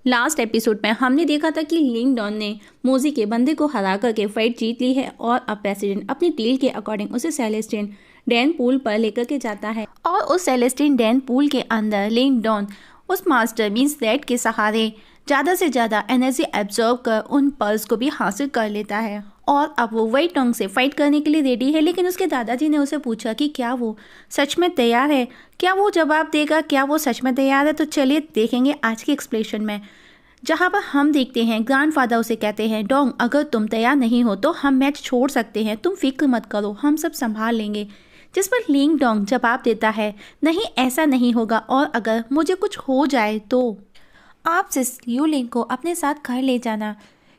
Last episode में हमने देखा था कि लिंग डॉन ने मोजी के बंदे को हरा करके फाइट जीत ली है और अब प्रेसिडेंट अपनी डील के अकॉर्डिंग उसे सेलेस्टिन डैन पूल पर लेकर के जाता है और उस सेलेस्टिन डैन पूल के अंदर लिंग डॉन उस मास्टर मीन्स रेड के सहारे ज़्यादा से ज़्यादा एनर्जी एब्जॉर्ब कर उन पर्ल्स को भी हासिल कर लेता है और अब वो वाइट टोंग से फाइट करने के लिए रेडी है। लेकिन उसके दादाजी ने उसे पूछा कि क्या वो सच में तैयार है, क्या वो जवाब देगा, क्या वो सच में तैयार है। तो चलिए देखेंगे आज के एक्सप्लेनेशन में, जहाँ पर हम देखते हैं ग्रैंडफादर उसे कहते हैं, डोंग अगर तुम तैयार नहीं हो तो हम मैच छोड़ सकते हैं, तुम फिक्र मत करो, हम सब संभाल लेंगे। जिस पर लिंग डोंग जवाब देता है, नहीं ऐसा नहीं होगा, और अगर मुझे कुछ हो जाए तो आप सिस यू लिंग को अपने साथ घर ले जाना,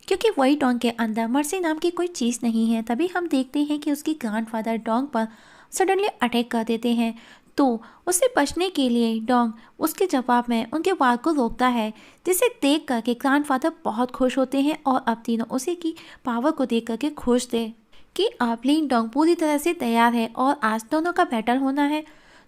क्योंकि वही डोंग के अंदर मर्सी नाम की कोई चीज़ नहीं है। तभी हम देखते हैं कि उसकी ग्रैंडफादर डोंग पर सडनली अटैक कर देते हैं। तो उससे बचने के लिए डोंग उसके जवाब में उनके वार को रोकता है, जिसे देख करके ग्रैंडफादर बहुत खुश होते हैं और अब तीनों उसी की पावर को देख करके खुश थे कि अब लिंग डोंग पूरी तरह से तैयार है और आज दोनों का बैटल होना है।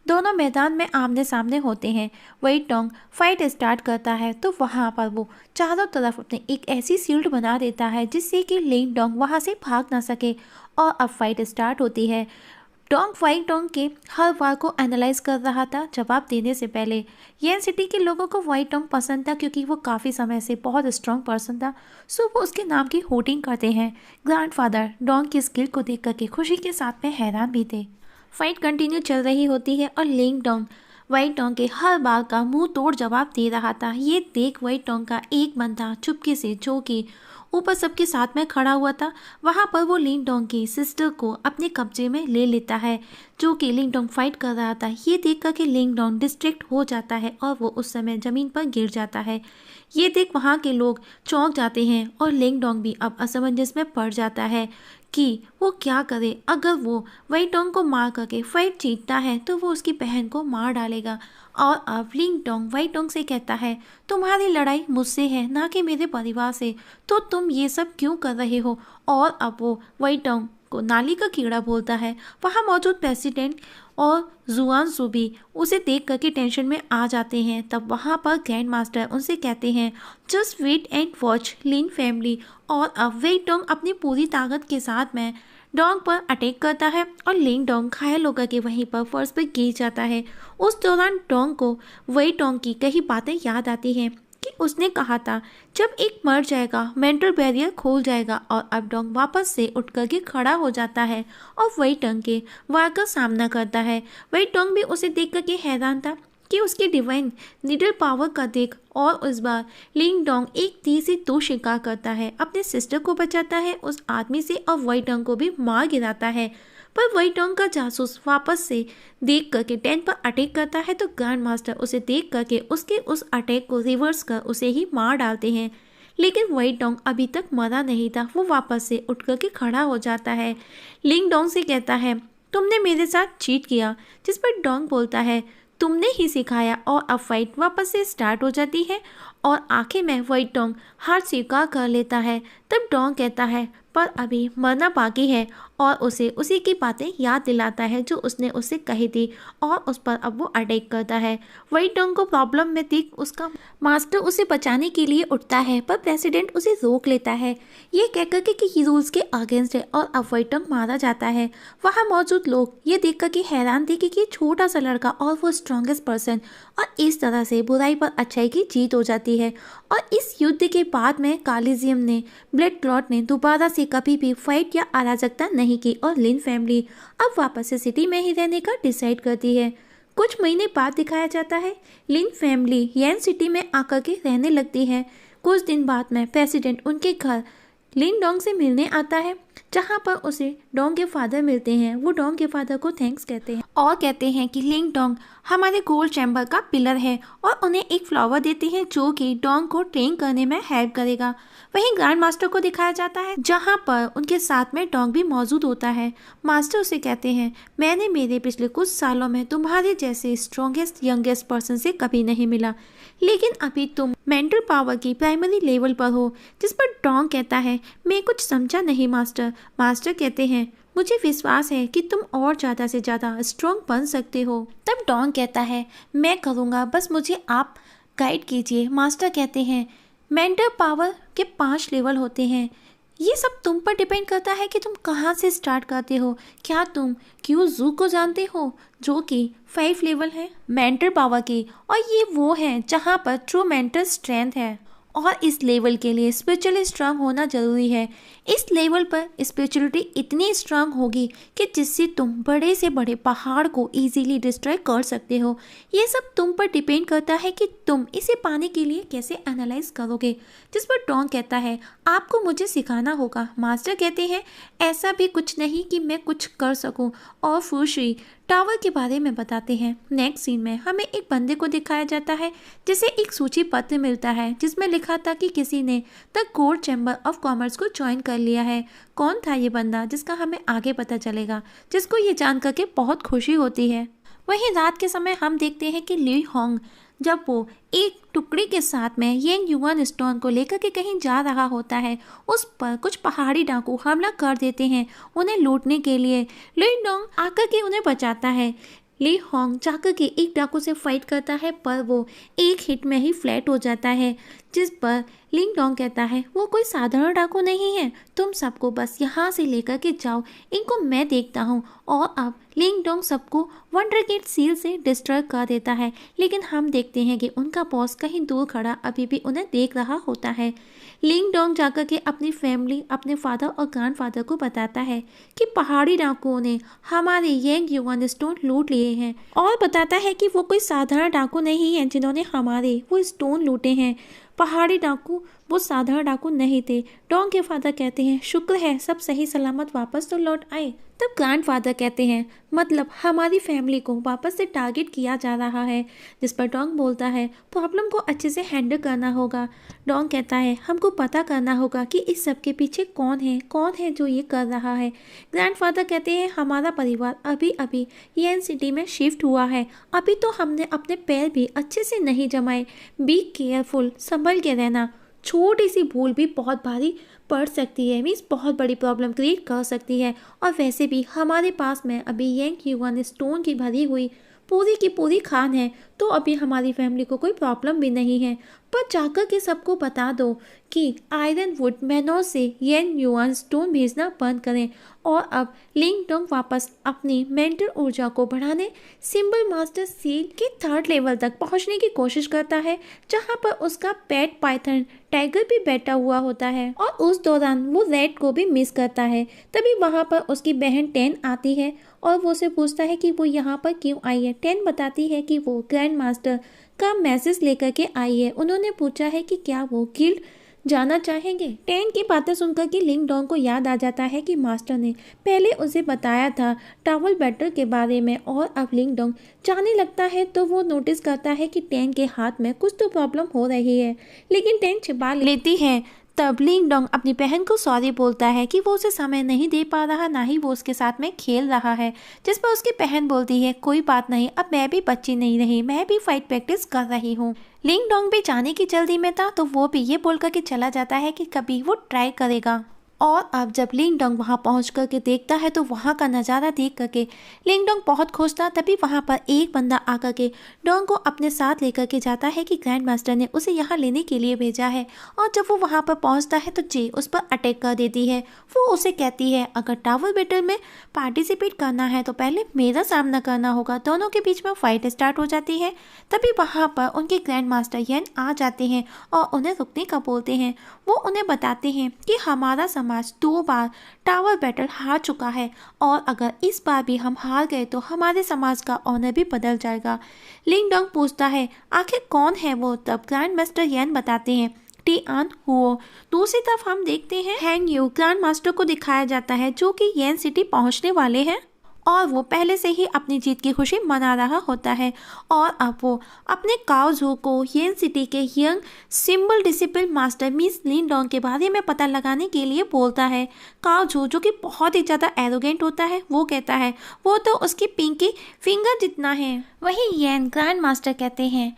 दोनों मैदान में आमने सामने होते हैं। वही डोंग फाइट स्टार्ट करता है तो वहाँ पर वो चारों तरफ अपने एक ऐसी शील्ड बना देता है जिससे कि लिंग डोंग वहाँ से भाग ना सके। और अब फाइट स्टार्ट होती है। डोंग वाइट डोंग के हर वार को एनालाइज कर रहा था जवाब देने से पहले। येन सिटी के लोगों को वाइट डोंग पसंद था क्योंकि वो काफ़ी समय से बहुत स्ट्रॉन्ग पर्सन था, सो वो उसके नाम की होटिंग करते हैं। ग्रैंडफादर डोंग की स्किल को देख करके खुशी के साथ में हैरान भी थे। फाइट कंटिन्यू चल रही होती है और लिंग डोंग वाइट डोंग के हर बार का मुंह तोड़ जवाब दे रहा था। ये देख वाइट डोंग का एक बंदा चुपके से, जो कि ऊपर सबके साथ में खड़ा हुआ था, वहाँ पर वो लिंग डोंग की सिस्टर को अपने कब्जे में ले लेता है, जो कि लिंग डोंग फाइट कर रहा था। ये देख कर के लिंग डोंग डिस्ट्रैक्ट हो जाता है और वो उस समय ज़मीन पर गिर जाता है। ये देख वहाँ के लोग चौंक जाते हैं और लिंग डोंग भी अब असमंजस में पड़ जाता है कि वो क्या करे। अगर वो वाइट डोंग को मार करके फाइट जीतता है तो वो उसकी बहन को मार डालेगा। और अब लिंग डोंग वाइट डोंग से कहता है, तुम्हारी लड़ाई मुझसे है ना कि मेरे परिवार से, तो तुम ये सब क्यों कर रहे हो। और अब वो वाइट डोंग को नाली का कीड़ा बोलता है। वहाँ मौजूद प्रेसिडेंट और जुआन सुबी उसे देख करके टेंशन में आ जाते हैं। तब वहाँ पर ग्रैंड मास्टर उनसे कहते हैं, just wait and watch Lin family. और अब वेट डोंग अपनी पूरी ताकत के साथ में डोंग पर अटैक करता है और लिंग डोंग घायल होकर के वहीं पर फर्श पर गिर जाता है। उस दौरान डोंग को वही डोंग की कई बातें याद आती हैं कि उसने कहा था, जब एक मर जाएगा मेंटल बैरियर खोल जाएगा। और अब डोंग वापस से उठ करके खड़ा हो जाता है और वही डोंग के वार का सामना करता है। वही डोंग भी उसे देख करके हैरान था कि उसकी डिवाइन निडल पावर का देख। और इस बार लिंग डोंग एक तीर से दो शिकार करता है, अपने सिस्टर को बचाता है उस आदमी से और वाइट डोंग को भी मार गिराता है। पर वाइट डोंग का जासूस वापस से देख करके टेंट पर अटैक करता है तो ग्रैंड मास्टर उसे देख करके उसके उस अटैक को रिवर्स कर उसे ही मार डालते हैं। लेकिन वाइट डोंग अभी तक मरा नहीं था, वो वापस से उठ करके खड़ा हो जाता है। लिंग डोंग से कहता है, तुमने मेरे साथ चीट किया। जिस पर डोंग बोलता है, तुमने ही सिखाया। और अब फाइट वापस से स्टार्ट हो जाती है और आखिर में वाइट डोंग हार स्वीकार कर लेता है। तब डोंग कहता है, पर अभी मरना बाकी है, और उसे उसी की बातें याद दिलाता है जो उसने उससे कही थी और उस पर अब वो अटैक करता है। वाइट डोंग को प्रॉब्लम में देख उसका मास्टर उसे बचाने के लिए उठता है, पर प्रेसिडेंट उसे रोक लेता है, ये कहकर के कि ये रूल्स के अगेंस्ट है, और अब वाइट डोंग मारा जाता है। वहाँ मौजूद लोग ये देख कर के हैरान थे कि ये छोटा सा लड़का और वो स्ट्रॉन्गेस्ट पर्सन, और इस तरह से बुराई पर अच्छाई की जीत हो जाती है। और इस युद्ध के बाद में कालिजियम ने ब्लड क्लॉट ने दोबारा से कभी भी फाइट या अराजकता नहीं की और लिन फैमिली अब वापस से सिटी में ही रहने का डिसाइड करती है। कुछ महीने बाद दिखाया जाता है लिन फैमिली येन सिटी में आकर के रहने लगती है। कुछ दिन बाद में प्रेसिडेंट उनके घर लिन डोंग से मिलने आता है, जहाँ पर उसे डोंग के फादर मिलते हैं। वो डोंग के फादर को थैंक्स कहते हैं और कहते हैं कि लिंग डोंग हमारे गोल्ड चैम्बर का पिलर है, और उन्हें एक फ्लावर देते हैं जो कि डोंग को ट्रेन करने में हेल्प करेगा। वहीं ग्रैंड मास्टर को दिखाया जाता है, जहाँ पर उनके साथ में डोंग भी मौजूद होता है। मास्टर उसे कहते हैं, मैंने मेरे पिछले कुछ सालों में तुम्हारे जैसे स्ट्रॉन्गेस्ट यंगेस्ट पर्सन से कभी नहीं मिला, लेकिन अभी तुम मेंटल पावर की प्राइमरी लेवल पर हो। जिस पर डोंग कहता है, मैं कुछ समझा नहीं मास्टर। मास्टर कहते हैं, मुझे विश्वास है कि तुम और ज़्यादा से ज़्यादा स्ट्रॉन्ग बन सकते हो। तब डोंग कहता है, मैं करूँगा, बस मुझे आप गाइड कीजिए। मास्टर कहते हैं, मेंटर पावर के 5 लेवल होते हैं। ये सब तुम पर डिपेंड करता है कि तुम कहाँ से स्टार्ट करते हो। क्या तुम क्यू जू को जानते हो, जो कि 5 लेवल है मेंटर पावर की, और ये वो है जहाँ पर ट्रू मेंटर स्ट्रेंथ है। और इस लेवल के लिए स्पिरिचुअली स्ट्रांग होना जरूरी है। इस लेवल पर स्पिरिचुअलिटी इतनी स्ट्रांग होगी कि जिससे तुम बड़े से बड़े पहाड़ को इजीली डिस्ट्रॉय कर सकते हो। ये सब तुम पर डिपेंड करता है कि तुम इसे पाने के लिए कैसे एनालाइज करोगे। जिस पर डॉन कहता है आपको मुझे सिखाना होगा। मास्टर कहते हैं ऐसा भी कुछ नहीं कि मैं कुछ कर सकूं, और फूशी टावर के बारे में बताते हैं। नेक्स्ट सीन में हमें एक बंदे को दिखाया जाता है जिसे एक सूची पत्र मिलता है जिसमें लिखा था कि किसी ने the court chamber of commerce को ज्वाइन कर लिया है। कौन था ये बंदा जिसका हमें आगे पता चलेगा, जिसको ये जान करके बहुत खुशी होती है। वहीं रात के समय हम देखते हैं कि ली होंग जब वो एक टुकड़ी के साथ में येंग युआन स्टोन को लेकर के कहीं जा रहा होता है, उस पर कुछ पहाड़ी डाकू हमला कर देते हैं उन्हें लूटने के लिए। ली डोंग आकर के उन्हें बचाता है। ली होंग जाकर के एक डाकू से फाइट करता है, पर वो एक हिट में ही फ्लैट हो जाता है। जिस पर लिंग डोंग कहता है वो कोई साधारण डाकू नहीं है, तुम सबको बस यहाँ से लेकर के जाओ, इनको मैं देखता हूँ। और अब लिंग डोंग सबको वंडर गेट सील से डिस्ट्रॉय कर देता है, लेकिन हम देखते हैं कि उनका बॉस कहीं दूर खड़ा अभी भी उन्हें देख रहा होता है। लिंग डोंग जाकर के अपनी फैमिली, अपने फादर और ग्रैंडफादर को बताता है कि पहाड़ी डाकुओं ने हमारे येंग युआन स्टोन लूट लिए हैं, और बताता है कि वो कोई साधारण डाकू नहीं है जिन्होंने हमारे वो स्टोन लूटे हैं। पहाड़ी डाकू वो साधारण डाकू नहीं थे। डोंग के फादर कहते हैं शुक्र है सब सही सलामत वापस तो लौट आए। तब ग्रैंडफादर कहते हैं मतलब हमारी फैमिली को वापस से टारगेट किया जा रहा है। जिस पर डोंग बोलता है प्रॉब्लम को अच्छे से हैंडल करना होगा। डोंग कहता है हमको पता करना होगा कि इस सब के पीछे कौन है जो ये कर रहा है। ग्रैंडफादर कहते हैं हमारा परिवार अभी अभी येन सिटी में शिफ्ट हुआ है, अभी तो हमने अपने पैर भी अच्छे से नहीं जमाए। बी केयरफुल, संभल के रहना, छोटी सी भूल भी बहुत भारी पड़ सकती है, मीन्स बहुत बड़ी प्रॉब्लम क्रिएट कर सकती है। और वैसे भी हमारे पास में अभी येंग युआन स्टोन की भरी हुई पूरी की पूरी खान है, तो अभी हमारी फैमिली को कोई प्रॉब्लम भी नहीं है। पर जाकर के सबको बता दो कि आयरन वुड मैनोर से येंग युआन स्टोन भेजना बंद करें। और अब लिंग डोंग वापस अपनी मेंटल ऊर्जा को बढ़ाने सिंबल मास्टर सील के 3rd लेवल तक पहुंचने की कोशिश करता है, जहां पर उसका पेट पाइथन टाइगर भी बैठा हुआ होता है। और उस दौरान वो रेड को भी मिस करता है। तभी वहां पर उसकी बहन 10 आती है और वो उसे पूछता है कि वो यहाँ पर क्यों आई है। 10 बताती है कि वो ग्रैंड मास्टर का मैसेज लेकर के आई है। उन्होंने पूछा है कि क्या वो गिल्ड जाना चाहेंगे। 10 की बातें सुनकर के लिंग डोंग को याद आ जाता है कि मास्टर ने पहले उसे बताया था टावल बैटल के बारे में। और अब लिंग डोंग जाने लगता है तो वो नोटिस करता है कि 10 के हाथ में कुछ तो प्रॉब्लम हो रही है, लेकिन 10 छिपा लेती है। तब लिंग डोंग अपनी बहन को सॉरी बोलता है कि वो उसे समय नहीं दे पा रहा, ना ही वो उसके साथ में खेल रहा है। जिस पर उसकी बहन बोलती है कोई बात नहीं, अब मैं भी बच्ची नहीं रही, मैं भी फाइट प्रैक्टिस कर रही हूँ। लिंग डोंग भी जाने की जल्दी में था, तो वो भी ये बोल कर के चला जाता है कि कभी वो ट्राई करेगा। और अब जब लिंग डोंग वहाँ पहुँच करके देखता है तो वहाँ का नज़ारा देख करके लिंग डोंग बहुत खुश था। तभी वहाँ पर एक बंदा आकर के डोंग को अपने साथ लेकर के जाता है कि ग्रैंड मास्टर ने उसे यहाँ लेने के लिए भेजा है। और जब वो वहाँ पर पहुँचता है तो जे उस पर अटैक कर देती है। वो उसे कहती है अगर टावर बैटल में पार्टिसिपेट करना है तो पहले मेरा सामना करना होगा। दोनों के बीच में फाइट स्टार्ट हो जाती है। तभी वहाँ पर उनके ग्रैंड मास्टर येन आ जाते हैं और उन्हें रुकने का बोलते हैं। वो उन्हें बताते हैं कि हमारा समाज 2 बार टावर बैटल हार चुका है, और अगर इस बार भी हम हार गए तो हमारे समाज का ऑनर भी बदल जाएगा। लिंग डोंग पूछता है आखिर कौन है वो। तब ग्रैंड मास्टर येन बताते हैं टी-आन हुओ। दूसरी तरफ हम देखते हैं हैंग यू ग्रैंड मास्टर को दिखाया जाता है जो कि येन सिटी पहुंचने वाले हैं, और वो पहले से ही अपनी जीत की खुशी मना रहा होता है। और अब वो अपने काओ जू को येन सिटी के young symbol disciple master miss Lin Dong के बारे में पता लगाने के लिए बोलता है। काओ जू जो कि बहुत ही ज़्यादा एरोगेंट होता है, वो कहता है वो तो उसकी पिंकी फिंगर जितना है। वही येन ग्रैंड मास्टर कहते हैं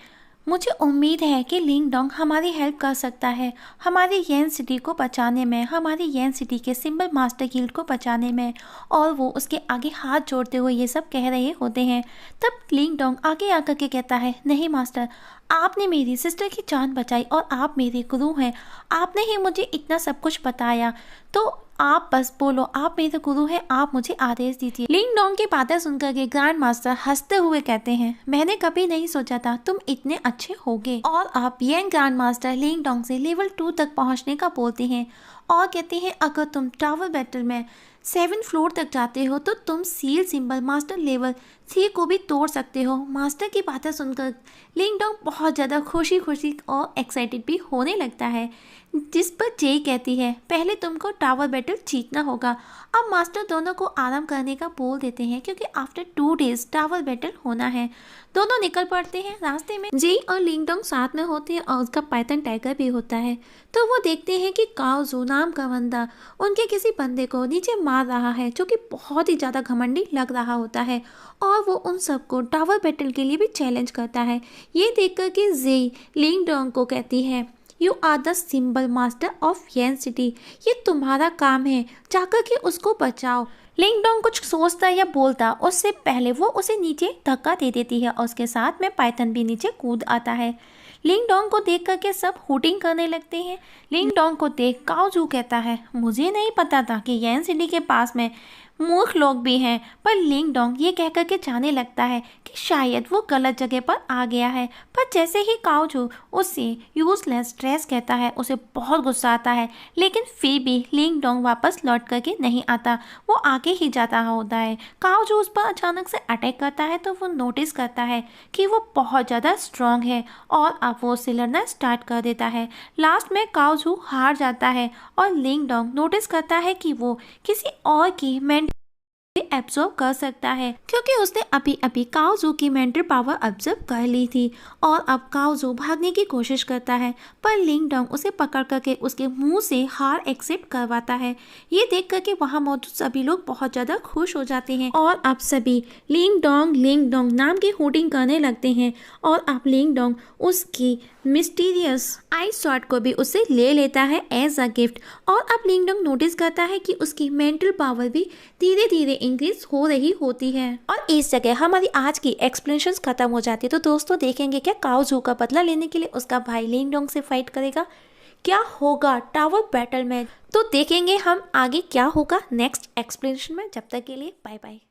मुझे उम्मीद है कि लिंग डोंग हमारी हेल्प कर सकता है, हमारी येन सिटी को बचाने में, हमारी येन सिटी के सिंबल मास्टर गिल्ड को बचाने में। और वो उसके आगे हाथ जोड़ते हुए ये सब कह रहे होते हैं। तब लिंग डोंग आगे आकर के कहता है, नहीं मास्टर, आपने मेरी सिस्टर की जान बचाई और आप मेरे गुरु हैं, आपने ही मुझे इतना सब कुछ बताया, तो आप बस बोलो, आप मेरे गुरु हैं, आप मुझे आदेश दीजिए। लिंग डोंग की बातें सुनकर के ग्रैंड मास्टर हंसते हुए कहते हैं, मैंने कभी नहीं सोचा था तुम इतने अच्छे होगे। और आप येन ग्रैंड मास्टर लिंग डोंग से लेवल 2 तक पहुंचने का बोलते हैं और कहते हैं, अगर तुम टावर बैटल में 7 फ्लोर तक जाते हो तो तुम सील सिंबल मास्टर लेवल 3 को भी तोड़ सकते हो। मास्टर की बातें सुनकर लिंग डोंग बहुत ज़्यादा खुशी और एक्साइटेड भी होने लगता है, जिस पर जे कहती है, पहले तुमको टावर बैटल जीतना होगा। अब मास्टर दोनों को आराम करने का बोल देते हैं क्योंकि आफ्टर 2 डेज टावर बैटल होना है। दोनों निकल पड़ते हैं। रास्ते में जे और लिंग डोंग साथ में होते हैं और उसका पाइथन टाइगर भी होता है। तो वो देखते हैं कि काओ जू नाम का बंदा उनके किसी बंदे को नीचे मार रहा है, जो कि बहुत ही ज़्यादा घमंडी लग रहा होता है। और वो उन सबको टावर बैटल के लिए भी चैलेंज करता है। ये देखकर कि जे लिंग डोंग को कहती है, you are the symbol master of Yen city, ये तुम्हारा काम है, जाकर के उसको बचाओ। लिंग डोंग कुछ सोचता या बोलता उससे पहले वो उसे नीचे धक्का दे देती है और उसके साथ में पाइथन भी नीचे कूद आता है। लिंग डोंग को देख करके सब हूटिंग करने लगते हैं। लिंग डोंग को देख काओ जू कहता है, मुझे नहीं पता था कि येन सिटी के पास में मूर्ख लोग भी हैं। पर लिंग डोंग ये कह करके जाने लगता है कि शायद वो गलत जगह पर आ गया है। पर जैसे ही काओ जू उससे यूजलेस ड्रेस कहता है, उसे बहुत गुस्सा आता है, लेकिन फिर भी लिंग डोंग वापस लौट करके नहीं आता, वो आगे ही जाता होता है। काओ जू उस पर अचानक से अटैक करता है तो वो नोटिस करता है कि वो बहुत ज़्यादा स्ट्रॉन्ग है और अब वो उसे लड़ना स्टार्ट कर देता है। लास्ट में काओ जू हार जाता है और लिंग डोंग नोटिस करता है कि वो किसी और की एब्जॉर्ब कर सकता है, क्योंकि उसने अभी अभी काओ जू की मेंटल पावर ऑब्जर्व कर ली थी। और अब काओ जू भागने की कोशिश करता है, पर लिंग डोंग उसे पकड़ करके उसके मुंह से हार एक्सेप्ट करवाता है। ये देख करके वहाँ मौजूद सभी लोग बहुत ज़्यादा खुश हो जाते हैं और अब सभी लिंग डोंग नाम की होर्डिंग करने लगते हैं। और अब लिंग डोंग उसकी मिस्टीरियस आई शॉट को भी उससे ले लेता है एज अ गिफ्ट। और अब लिंग डोंग नोटिस करता है कि उसकी मेंटल पावर भी धीरे धीरे इंक्रीज हो रही होती है। और इस जगह हमारी आज की एक्सप्लेनेशंस खत्म हो जाती है। तो दोस्तों देखेंगे क्या काओ जू का बदला लेने के लिए उसका भाई लिंग डोंग से फाइट करेगा, क्या होगा टावर बैटल में, तो देखेंगे हम आगे क्या होगा नेक्स्ट एक्सप्लेनेशन में। जब तक के लिए बाय बाय।